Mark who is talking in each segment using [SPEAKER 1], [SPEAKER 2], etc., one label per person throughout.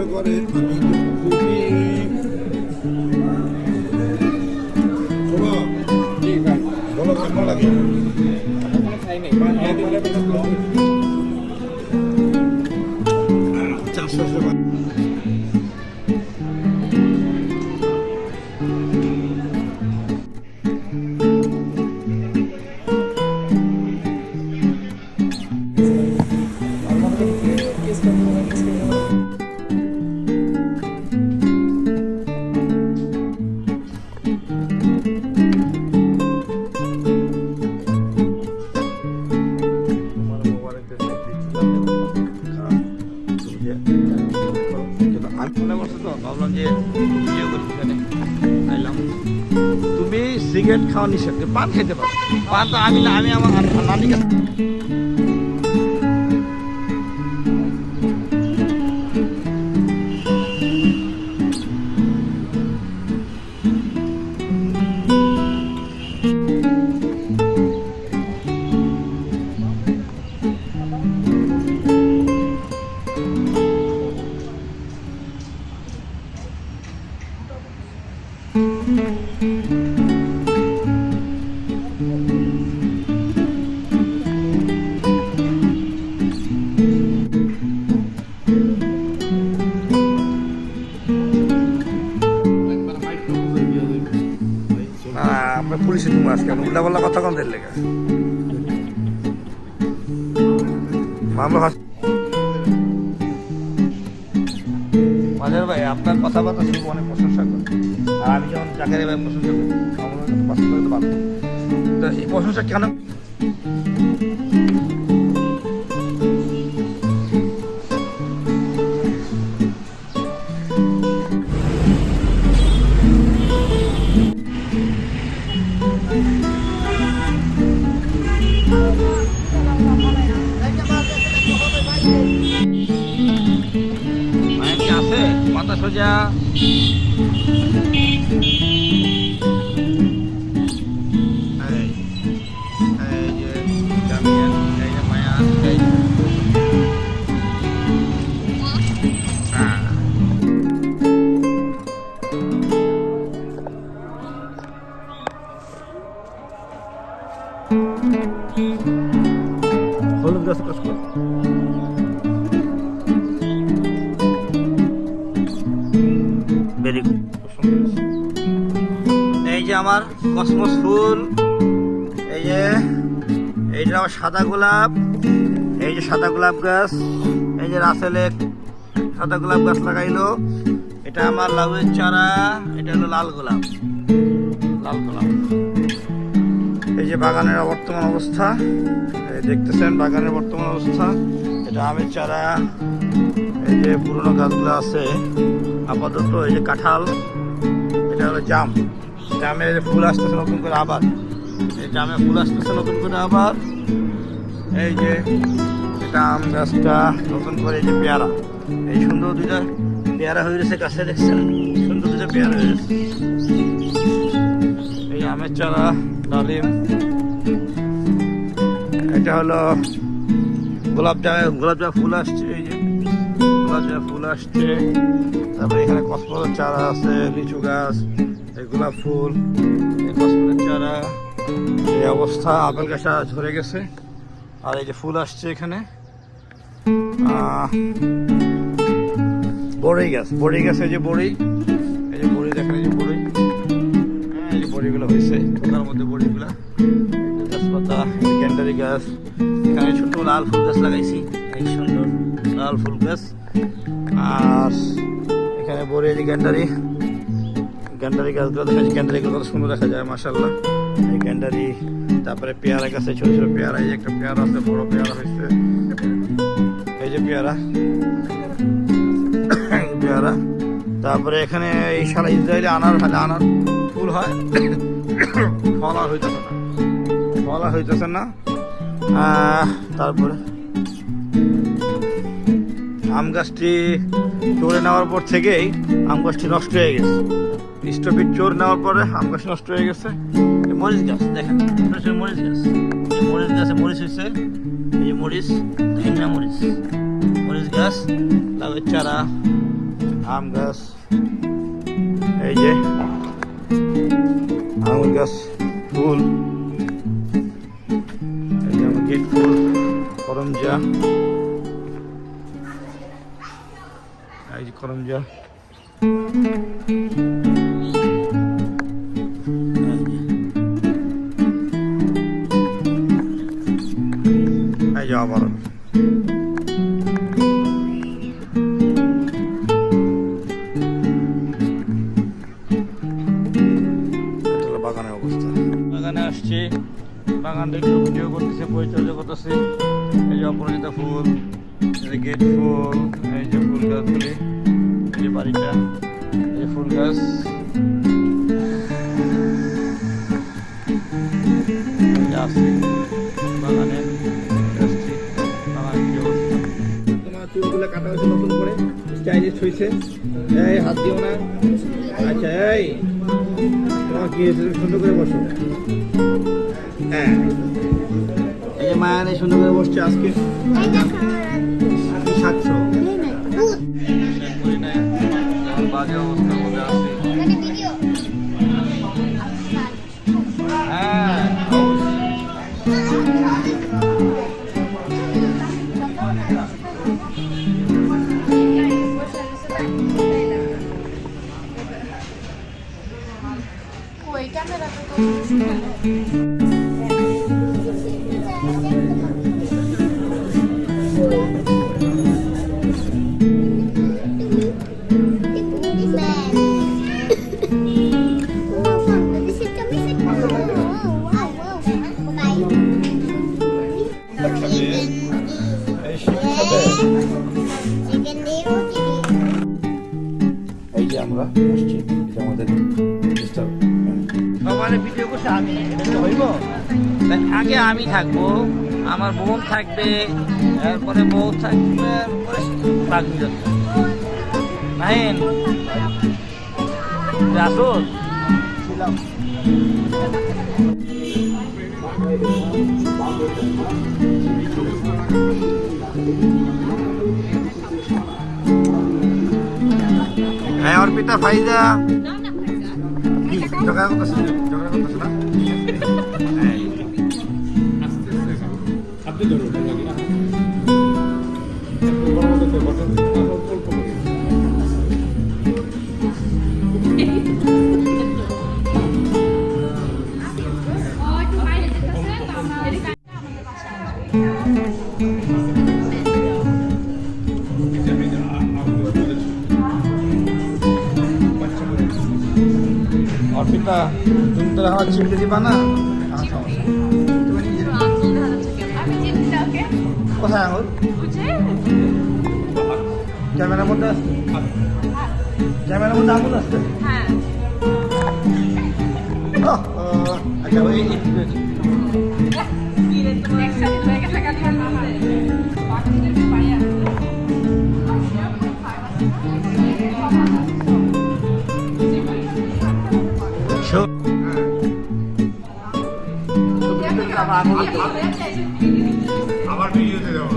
[SPEAKER 1] মনে করে আমি খুবই বলো কেমন লাগে ভাবলাম যে ভিডিও করি এখানে আইলাম। তুমি সিগারেট খাওয়া নিষেধ, পান খেতে পারো। পান তো আমি না, আমি আমার নানি কাছে পুলিশে তুমি আজকে উল্টা পাল্লা কথা কম দিলে মাঝার ভাই আপনার কথাবার্তা শুধু অনেক প্রশংসা করি, আর আমি যেমন জাকারি ভাই প্রশংসা করি, আমার পছন্দ করতে পারবো। তো এই প্রশংসা কেন? মাথা সোজা হলুদ গাছ কাজ করে এই যে আমার কসমস ফুল, এই যে এইটা আমার সাদা গোলাপ, এই যে সাদা গোলাপ গাছ, এই যে রাসেলে সাদা গোলাপ গাছ লাগাইলো, এটা আমার লাউয়ের চারা, এটা হলো লাল গোলাপ, লাল গোলাপ। এই যে বাগানের বর্তমান অবস্থা দেখতেছেন, বাগানের বর্তমান অবস্থা। এটা আমের চারা, এই যে পুরনো গাছগুলো আছে আপাতত, এই যে কাঁঠাল, এটা হলো জাম, জামের ফুল আসতেছে নতুন করে আবার, এই জামের ফুল আসতেছে নতুন করে আবার। এই যে এটা আম গাছটা নতুন করে, এই যে পেয়ারা, এই সুন্দর দুইটা পেয়ারা হয়ে গেছে গাছে, দেখছেন সুন্দর দুইটা পেয়ারা হয়ে গেছে। এই আমের চারা, ডালিম, এটা হলো গোলাপ জাম ফুল আসছে, এই যে গোলাপ জাম ফুল আসছে। তারপরে এখানে কসমসের চারা আছে, লিচু গাছ, এই গোলাপ ফুল, এই কসমসের চারা, এই অবস্থা। আপেল গাছটা ঝরে গেছে, আর এই যে ফুল আসছে এখানে। বড়ই গাছ, এই যে বড়ি, এই যে বড়ি দেখেন, এই যে বড়ি, এই যে বড়িগুলো হয়েছে ঠোকার মধ্যে, বড়িগুলা, গাছপাতা, ক্যান্ডারি গাছ, এখানে ছোট লাল ফুল গাছ লাগাইছি, এই সুন্দর লাল ফুল গাছ। আর এখানে বড়ি, এই যে গ্যান্ডারি গাছগুলো দেখা যায়, গ্যান্ডারি গাছ কত সুন্দর দেখা যায় মাশাআল্লাহ, এই গ্যান্ডারি। তারপরে পেয়ারা গাছে ছোট ছোট পেয়ারা, এই যে একটা পেয়ারা আছে, বড় পেয়ারা হয়েছে, এই যে পেয়ারা। তারপরে এখানে এই সারা ইসরায়েলে আনার ফুল হয়, ফল আর হইতেছে না। তারপরে আম গাছটি চোরে নেওয়ার পর থেকেই আম গাছটি নষ্ট হয়ে গেছে, স্টপিট চোর নেওয়ার পরে আম গাছ নষ্ট হয়ে গেছে। মরিচ গাছ দেখেন, মরিচ গাছে মরিচ হয়েছে, এই যে মরিচ গাছ, লাউয়ের চারা, আম গাছ, এই যে আঙুর গাছ, ফুল, এই যে আমার গেট ফুল, করমজা, এই যে করমজা, এই যে আবার বাগানের অবস্থা। বাগানে আসছি, বাগান একটু ভিডিও করতেছে, পরিচর্যা করতেছে। এই যে অপরাজিতা ফুল, এই যে গেট ফুল, এই যে ফুল গাছগুলি, এই যে বাড়িটা, এই যে ফুল গাছ, আসছি বাগানে আসছি। বাগান কি অবস্থা? তোমার চুলগুলো কাটা হয়েছে নতুন করে, স্টাইলিশ হয়েছে। এই হাত দিও না। আচ্ছা, এই তোমার কি হয়েছে? সুন্দর করে বসো। হ্যাঁ, এই যে মায়া নেই, সুন্দর করে বসছে আজকে। কি সাতশো বাজে অবস্থার মধ্যে আছে। হ্যাঁ,
[SPEAKER 2] ওই ক্যামেরাটা তো
[SPEAKER 1] এই যে আমরা আসছি, এটা আমাদের সবার ভিডিও করছে আমি, এটা তো হইব। তাই আগে আমি থাকবো, আমার বোন থাকবে, এরপরে বউ থাকবে, এরপরে থাকবি নাহিন আসুন ছিলাম। হ্যাঁ, অর্পিতা, ফাইজা কি ঝগড়া করতেছে? ঝগড়া করতেছে না? অর্পিতা, তুমি তো আমার চিমটে দিবা না? কোথায় আঙুল? ক্যামেরার মধ্যে আসছে, ক্যামেরার মধ্যে আঙুল আসছে। আচ্ছা, ওই আবার ভিডিওতে দেওয়া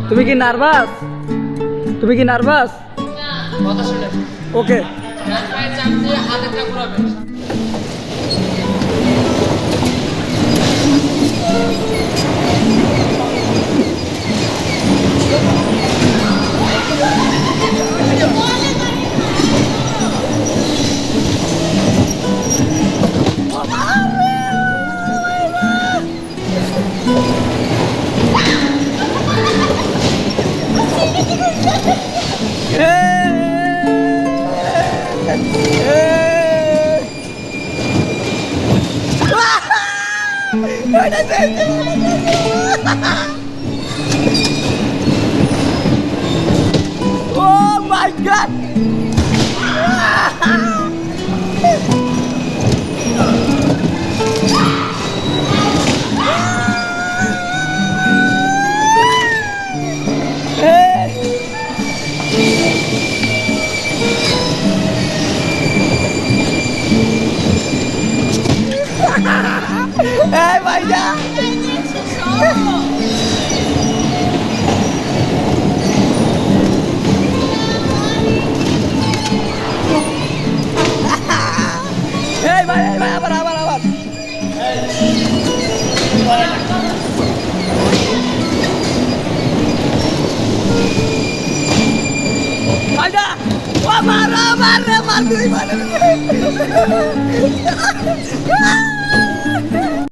[SPEAKER 3] তুমি কি নার্ভাস? তুমি কি নার্ভাস? ওকে। ঘোরাবে।
[SPEAKER 1] Oh my god! Hey, vaya! Hey, vaya, abar. Vaya! Amar, duy,